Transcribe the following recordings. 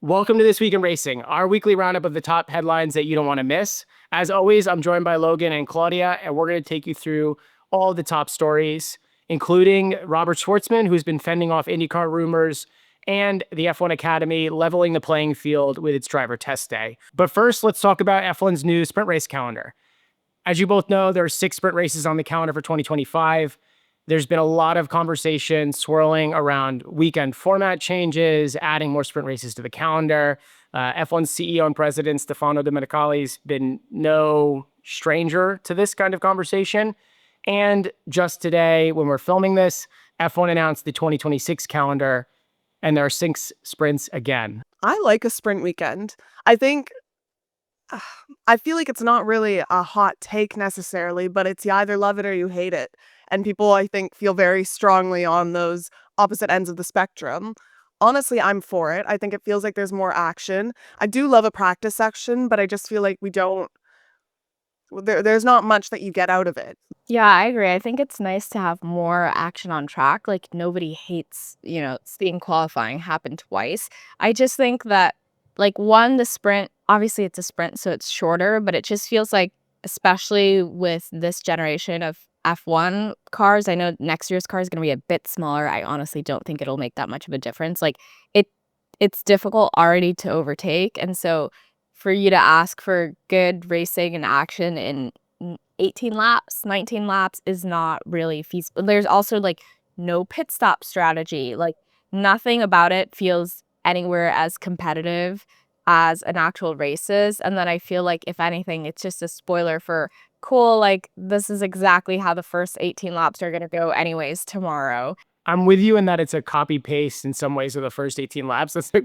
Welcome to This Week in Racing, our weekly roundup of the top headlines that you don't want to miss. As always, I'm joined by Logan and Claudia, and we're going to take you through all the top stories, including Robert Shwartzman, who's been fending off IndyCar rumors, and the F1 Academy leveling the playing field with its driver test day. But first, let's talk about F1's new sprint race calendar. As you both know, there are 6 sprint races on the calendar for 2025. There's been a lot of conversation swirling around weekend format changes, adding more sprint races to the calendar. F1's CEO and president, Stefano Domenicali's been no stranger to this kind of conversation. And just today, when we're filming this, F1 announced the 2026 calendar, and there are 6 sprints again. I like a sprint weekend. I feel like it's not really a hot take necessarily, but it's you either love it or you hate it. And people, I think, feel very strongly on those opposite ends of the spectrum. Honestly, I'm for it. I think it feels like there's more action. I do love a practice section, but I just feel like there's not much that you get out of it. Yeah, I agree. I think it's nice to have more action on track. Like, nobody hates, seeing qualifying happen twice. I just think that, the sprint, obviously it's a sprint, so it's shorter, but it just feels like, especially with this generation of F1 cars, I know next year's car is going to be a bit smaller. I honestly don't think it'll make that much of a difference. It's difficult already to overtake. And so for you to ask for good racing and action in 18 laps, 19 laps is not really feasible. There's also no pit stop strategy. Nothing about it feels anywhere as competitive as an actual races. And then I feel like, if anything, it's just a spoiler for cool, this is exactly how the first 18 laps are going to go anyways tomorrow. I'm with you in that it's a copy paste in some ways of the first 18 laps. That's a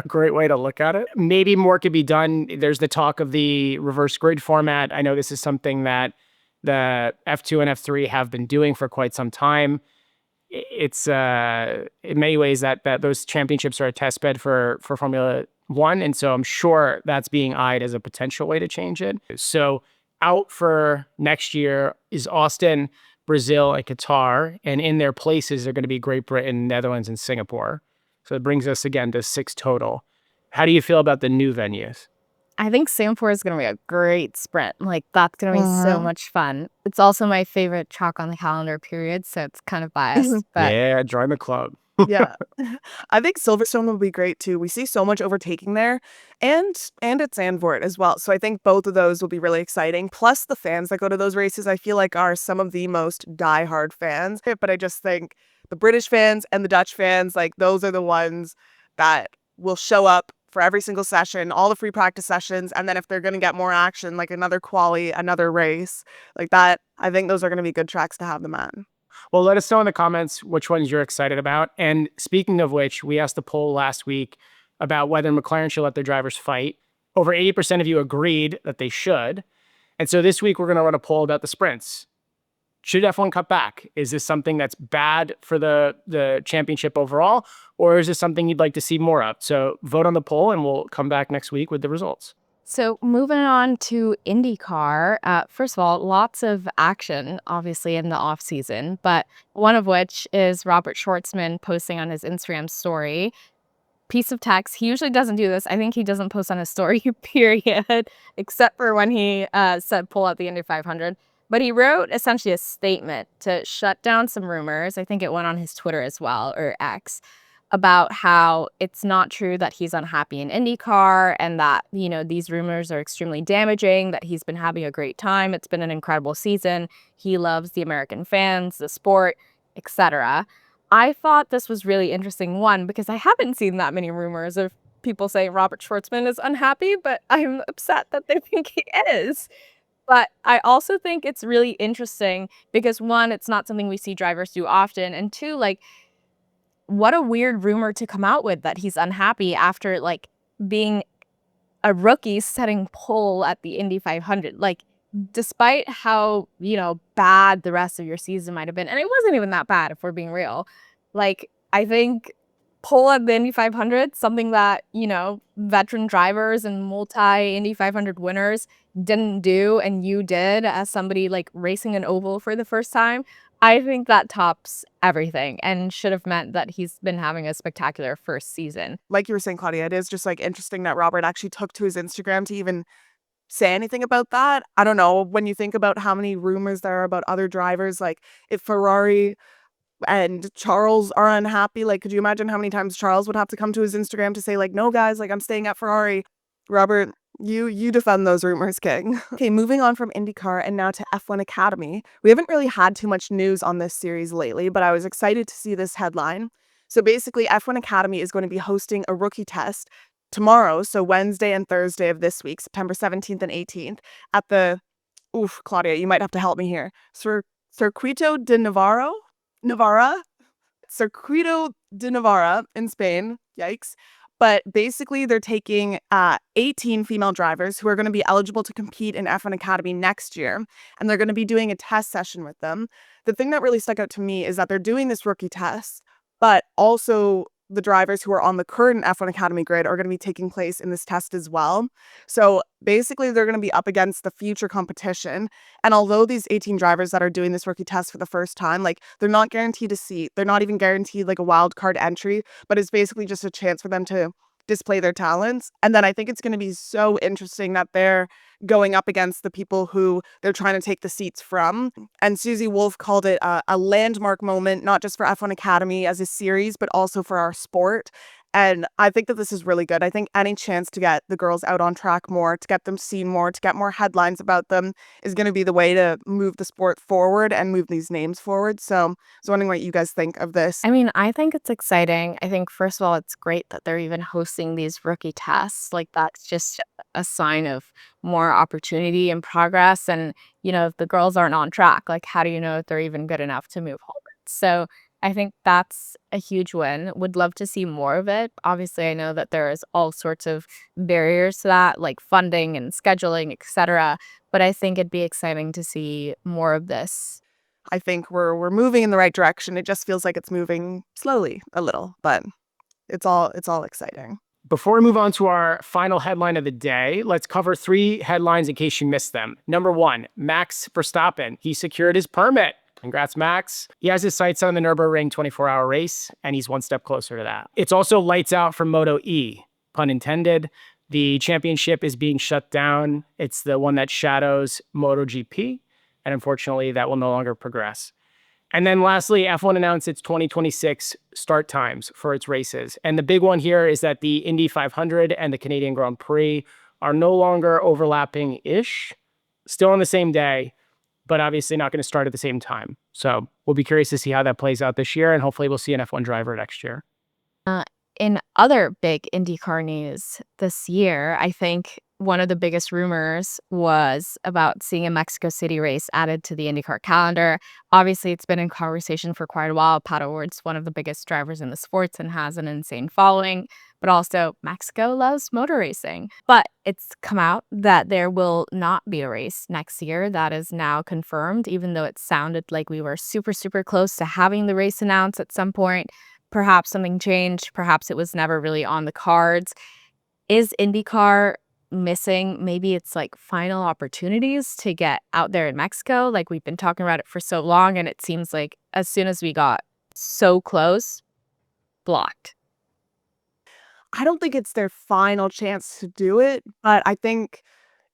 great way to look at it. Maybe more could be done. There's the talk of the reverse grid format. I know this is something that the F2 and F3 have been doing for quite some time. It's in many ways that those championships are a test bed for Formula One. And so I'm sure that's being eyed as a potential way to change it. So out for next year is Austin, Brazil, and Qatar, and in their places are going to be Great Britain, Netherlands, and Singapore. So it brings us again to 6 total. How do you feel about the new venues? I think Singapore is going to be a great sprint. That's going to be so much fun. It's also my favorite chalk on the calendar period, so it's kind of biased. But Yeah, join the club. Yeah. I think Silverstone will be great too. We see so much overtaking there, and at Zandvoort as well. So I think both of those will be really exciting. Plus the fans that go to those races, I feel like are some of the most diehard fans. But I just think the British fans and the Dutch fans, those are the ones that will show up for every single session, all the free practice sessions, and then if they're going to get more action, like another quali, another race, like that, I think those are going to be good tracks to have them at. Well, let us know in the comments which ones you're excited about. And speaking of which, we asked the poll last week about whether McLaren should let their drivers fight. Over 80% of you agreed that they should. And so this week, we're going to run a poll about the sprints. Should F1 cut back? Is this something that's bad for the championship overall? Or is this something you'd like to see more of? So vote on the poll, and we'll come back next week with the results. So moving on to IndyCar, first of all, lots of action, obviously, in the off season, but one of which is Robert Shwartzman posting on his Instagram story. Piece of text. He usually doesn't do this. I think he doesn't post on his story, period, except for when he said pull out the Indy 500. But he wrote essentially a statement to shut down some rumors. I think it went on his Twitter as well, or X, about how it's not true that he's unhappy in IndyCar and that, these rumors are extremely damaging, that he's been having a great time. It's been an incredible season. He loves the American fans, the sport, etc. I thought this was really interesting, one, because I haven't seen that many rumors of people saying Robert Shwartzman is unhappy, but I'm upset that they think he is. But I also think it's really interesting because, one, it's not something we see drivers do often, and two, what a weird rumor to come out with that he's unhappy after being a rookie setting pole at the Indy 500. Despite how, bad the rest of your season might have been, and it wasn't even that bad if we're being real. I think pole at the Indy 500, something that, veteran drivers and multi-Indy 500 winners didn't do, and you did as somebody racing an oval for the first time. I think that tops everything and should have meant that he's been having a spectacular first season. Like you were saying, Claudia, it is just like interesting that Robert actually took to his Instagram to even say anything about that. I don't know. When you think about how many rumors there are about other drivers, like if Ferrari and Charles are unhappy, like could you imagine how many times Charles would have to come to his Instagram to say like, no guys, like I'm staying at Ferrari. Robert, you defend those rumors, King. Okay, moving on from IndyCar and now to F1 Academy. We haven't really had too much news on this series lately, but I was excited to see this headline. So basically, F1 Academy is going to be hosting a rookie test tomorrow, so Wednesday and Thursday of this week, September 17th and 18th, at the, Claudia, you might have to help me here, Circuito de Navarra? Circuito de Navarra in Spain. Yikes. But basically, they're taking 18 female drivers who are going to be eligible to compete in F1 Academy next year, and they're going to be doing a test session with them. The thing that really stuck out to me is that they're doing this rookie test, but also the drivers who are on the current F1 Academy grid are going to be taking place in this test as well. So basically, they're going to be up against the future competition. And although these 18 drivers that are doing this rookie test for the first time, like they're not guaranteed a seat, they're not even guaranteed like a wild card entry, but it's basically just a chance for them to display their talents. And then I think it's going to be so interesting that they're going up against the people who they're trying to take the seats from. And Susie Wolf called it a landmark moment, not just for F1 Academy as a series, but also for our sport. And I think that this is really good. I think any chance to get the girls out on track more, to get them seen more, to get more headlines about them is going to be the way to move the sport forward and move these names forward. So I was wondering what you guys think of this. I mean, I think it's exciting. I think, first of all, it's great that they're even hosting these rookie tests. Like, that's just a sign of more opportunity and progress. And, if the girls aren't on track, like, how do you know if they're even good enough to move forward? So I think that's a huge win. Would love to see more of it. Obviously, I know that there is all sorts of barriers to that, like funding and scheduling, etc. But I think it'd be exciting to see more of this. I think we're moving in the right direction. It just feels like it's moving slowly a little, but it's all exciting. Before we move on to our final headline of the day, let's cover 3 headlines in case you missed them. Number 1, Max Verstappen. He secured his permit. Congrats, Max. He has his sights on the Nürburgring 24-hour race, and he's one step closer to that. It's also lights out for Moto E, pun intended. The championship is being shut down. It's the one that shadows MotoGP, and unfortunately, that will no longer progress. And then lastly, F1 announced its 2026 start times for its races. And the big one here is that the Indy 500 and the Canadian Grand Prix are no longer overlapping-ish, still on the same day, but obviously not going to start at the same time. So we'll be curious to see how that plays out this year, and hopefully we'll see an F1 driver next year. In other big IndyCar news this year, I think one of the biggest rumors was about seeing a Mexico City race added to the IndyCar calendar. Obviously, it's been in conversation for quite a while. Pato O'Ward's one of the biggest drivers in the sports and has an insane following. But also, Mexico loves motor racing. But it's come out that there will not be a race next year. That is now confirmed, even though it sounded like we were super, super close to having the race announced at some point. Perhaps something changed. Perhaps it was never really on the cards. Is IndyCar missing maybe it's like final opportunities to get out there in Mexico? Like, we've been talking about it for so long, and it seems like as soon as we got so close, blocked. I don't think it's their final chance to do it, but I think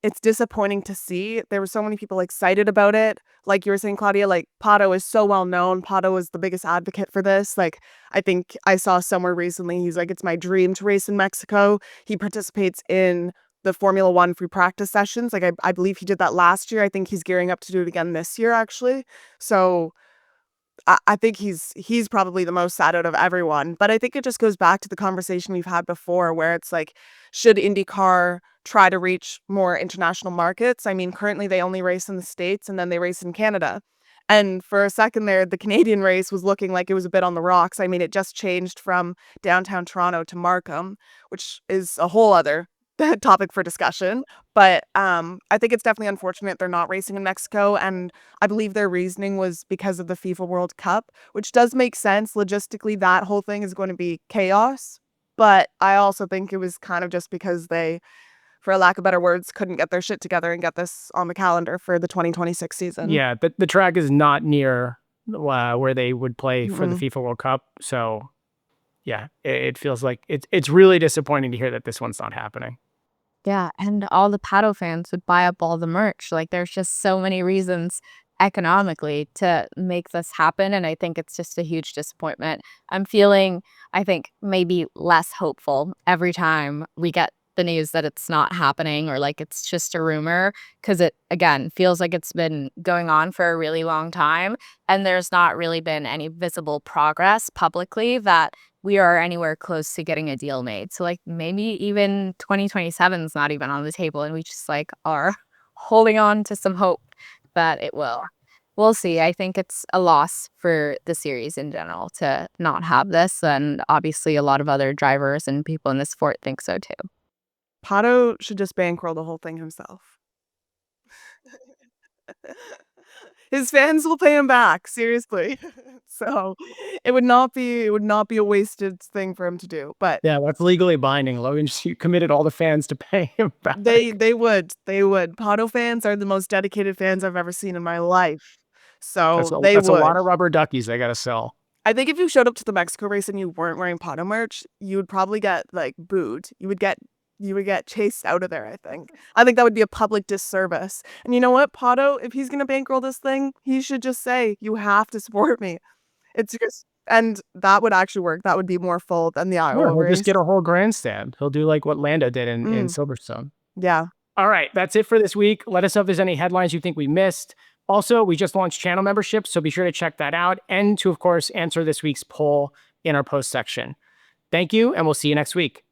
it's disappointing to see. There were so many people excited about it. Like you were saying, Claudia, like Pato is so well known. Pato is the biggest advocate for this. Like, I think I saw somewhere recently, he's like, it's my dream to race in Mexico. He participates in the Formula One free practice sessions. Like, I believe he did that last year. I think he's gearing up to do it again this year, actually. So I think he's probably the most sad out of everyone. But I think it just goes back to the conversation we've had before, where it's like, should IndyCar try to reach more international markets? I mean, currently they only race in the States and then they race in Canada. And for a second there, the Canadian race was looking like it was a bit on the rocks. I mean, it just changed from downtown Toronto to Markham, which is a whole other topic for discussion. But I think it's definitely unfortunate they're not racing in Mexico. And I believe their reasoning was because of the FIFA World Cup, which does make sense. Logistically, that whole thing is going to be chaos. But I also think it was kind of just because they, for a lack of better words, couldn't get their shit together and get this on the calendar for the 2026 season. Yeah, the track is not near where they would play for the Mm-mm. FIFA World Cup. So yeah, it feels like it's really disappointing to hear that this one's not happening. Yeah, and all the Paddle fans would buy up all the merch. Like, there's just so many reasons economically to make this happen, and I think it's just a huge disappointment. I'm feeling, I think, maybe less hopeful every time we get the news that it's not happening or like it's just a rumor, because it again feels like it's been going on for a really long time, and there's not really been any visible progress publicly that we are anywhere close to getting a deal made. So like maybe even 2027 is not even on the table, and we just like are holding on to some hope that it will. We'll see. I think it's a loss for the series in general to not have this, and obviously a lot of other drivers and people in the sport think so too. Pato should just bankroll the whole thing himself. His fans will pay him back, seriously. So it would not be a wasted thing for him to do. But Yeah, that's legally binding. Logan just committed all the fans to pay him back. they would. Pato fans are the most dedicated fans I've ever seen in my life. That's So they a lot would. of rubber duckies they got to sell. I think if you showed up to the Mexico race and you weren't wearing Pato merch, you would probably get like booed. You would get chased out of there, I think. I think that would be a public disservice. And you know what, Pato, if he's gonna bankroll this thing, he should just say, "You have to support me." It's just and that would actually work. That would be more full than the Sure, Iowa he'll just race. get a whole grandstand. He'll do like what Lando did in Mm, Silverstone. yeah. All right, that's it for this week. Let us know if there's any headlines you think we missed. Also, we just launched channel memberships, so be sure to check that out and to, of course, answer this week's poll in our post section. Thank you, and we'll see you next week.